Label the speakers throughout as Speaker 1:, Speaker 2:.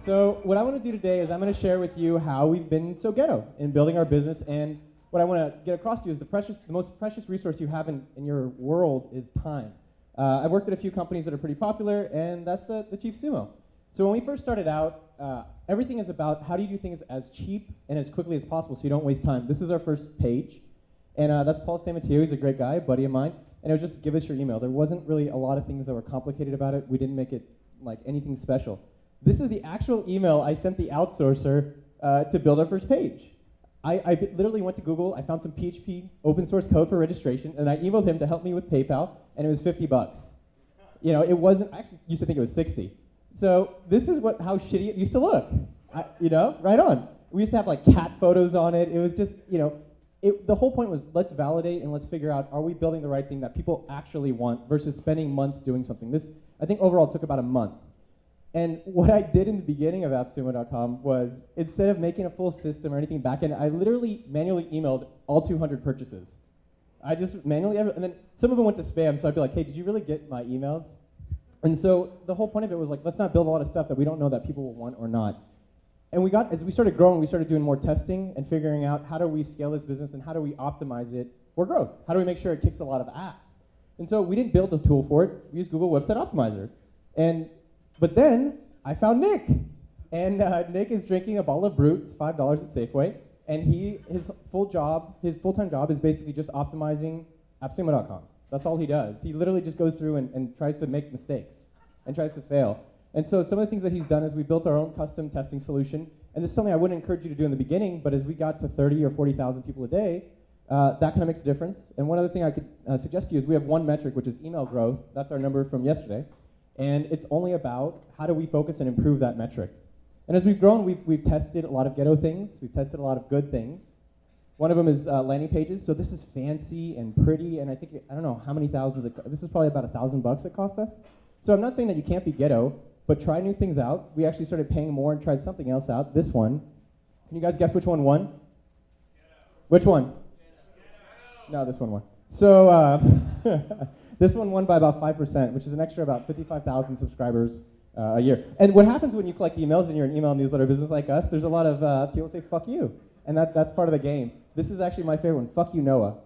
Speaker 1: So what I want to do today is I'm going to share with you how we've been so ghetto in building our business, and what I want to get across to you is the most precious resource you have in your world is time. I've worked at a few companies that are pretty popular, and that's the chief Sumo. So when we first started out, everything is about how do you do things as cheap and as quickly as possible so you don't waste time. This is our first page, and that's Paul Stamateo. He's a great guy, a buddy of mine, and it was just give us your email. There wasn't really a lot of things that were complicated about it. We didn't make it like anything special. This is the actual email I sent the outsourcer to build our first page. I literally went to Google, I found some PHP open source code for registration, and I emailed him to help me with PayPal, and it was $50. You know, it wasn't, I actually used to think it was 60. So this is how shitty it used to look. You know, right on. We used to have like cat photos on it. It was just, you know, the whole point was let's validate and let's figure out, are we building the right thing that people actually want versus spending months doing something. This, I think overall took about a month. And what I did in the beginning of AppSumo.com was, instead of making a full system or anything backend, I literally manually emailed all 200 purchases. I just manually, and then some of them went to spam, so I'd be like, hey, did you really get my emails? And so the whole point of it was like, let's not build a lot of stuff that we don't know that people will want or not. And as we started growing, we started doing more testing and figuring out how do we scale this business and how do we optimize it for growth? How do we make sure it kicks a lot of ass? And so we didn't build a tool for it. We used Google Website Optimizer. But then I found Nick, and Nick is drinking a bottle of Brut. It's $5 at Safeway, and his full-time job is basically just optimizing AppSumo.com. That's all he does. He literally just goes through and tries to make mistakes and tries to fail. And so some of the things that he's done is we built our own custom testing solution, and this is something I wouldn't encourage you to do in the beginning, but as we got to 30 or 40,000 people a day, that kind of makes a difference. And one other thing I could suggest to you is we have one metric, which is email growth. That's our number from yesterday. And it's only about how do we focus and improve that metric. And as we've grown, we've tested a lot of ghetto things. We've tested a lot of good things. One of them is landing pages. So this is fancy and pretty, and I don't know how many thousands. This is probably about $1,000 it cost us. So I'm not saying that you can't be ghetto, but try new things out. We actually started paying more and tried something else out. This one. Can you guys guess which one won? Ghetto. Which one? Ghetto. No, this one won. So this one won by about 5%, which is an extra about 55,000 subscribers a year. And what happens when you collect emails and you're an email newsletter business like us, there's a lot of people say, fuck you. And that's part of the game. This is actually my favorite one, fuck you, Noah.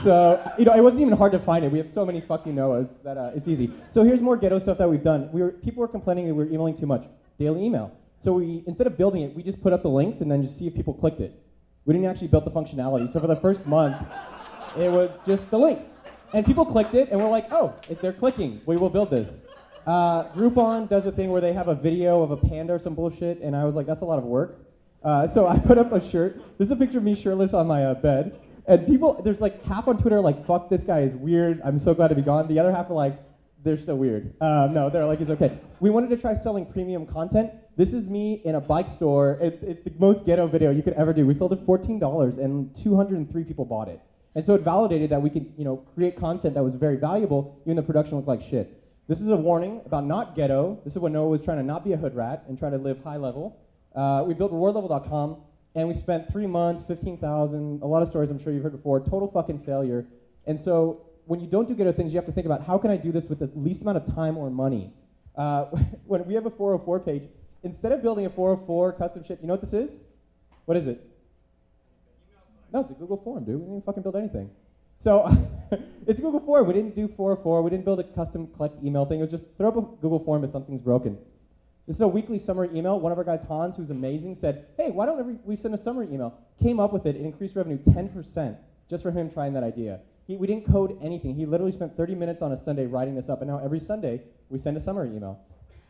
Speaker 1: So, you know, it wasn't even hard to find it. We have so many fuck you, Noahs that it's easy. So here's more ghetto stuff that we've done. People were complaining that we were emailing too much. Daily email. So instead of building it, we just put up the links and then just see if people clicked it. We didn't actually build the functionality. So for the first month, it was just the links. And people clicked it, and we're like, oh, if they're clicking, we will build this. Groupon does a thing where they have a video of a panda or some bullshit, and I was like, that's a lot of work. So I put up a shirt. This is a picture of me shirtless on my bed. And people, there's like half on Twitter like, fuck, this guy is weird. I'm so glad to be gone. The other half are like, they're so weird. No, they're like, it's okay. We wanted to try selling premium content. This is me in a bike store. It's the most ghetto video you could ever do. We sold it $14, and 203 people bought it. And so it validated that we could, you know, create content that was very valuable, even though production looked like shit. This is a warning about not ghetto. This is when Noah was trying to not be a hood rat and try to live high level. We built rewardlevel.com, and we spent 3 months, 15,000, a lot of stories I'm sure you've heard before, total fucking failure. And so when you don't do ghetto things, you have to think about how can I do this with the least amount of time or money. When we have a 404 page, instead of building a 404 custom shit, you know what this is? What is it? No, it's a Google form, dude. We didn't even fucking build anything. So it's a Google form. We didn't do 404. We didn't build a custom collect email thing. It was just throw up a Google form if something's broken. This is a weekly summary email. One of our guys, Hans, who's amazing, said, hey, why don't we send a summary email? Came up with it. It increased revenue 10% just for him trying that idea. We didn't code anything. He literally spent 30 minutes on a Sunday writing this up, and now every Sunday we send a summary email.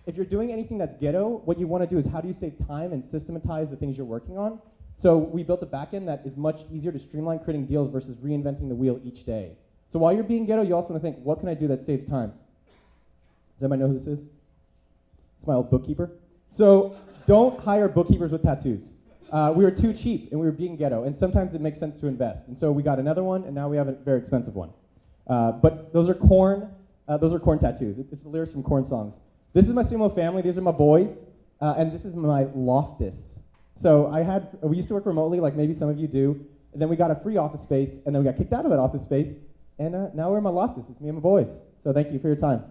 Speaker 1: If you're doing anything that's ghetto, what you want to do is how do you save time and systematize the things you're working on? So we built a backend that is much easier to streamline creating deals versus reinventing the wheel each day. So while you're being ghetto, you also want to think, what can I do that saves time? Does anybody know who this is? It's my old bookkeeper. So don't hire bookkeepers with tattoos. We were too cheap, and we were being ghetto, and sometimes it makes sense to invest. And so we got another one, and now we have a very expensive one. But those are corn tattoos. It's the lyrics from corn songs. This is my Sumo family. These are my boys, and this is my Loftus. So we used to work remotely, like maybe some of you do, and then we got a free office space, and then we got kicked out of that office space, and now we're in my Loftus. It's me and my boys. So thank you for your time.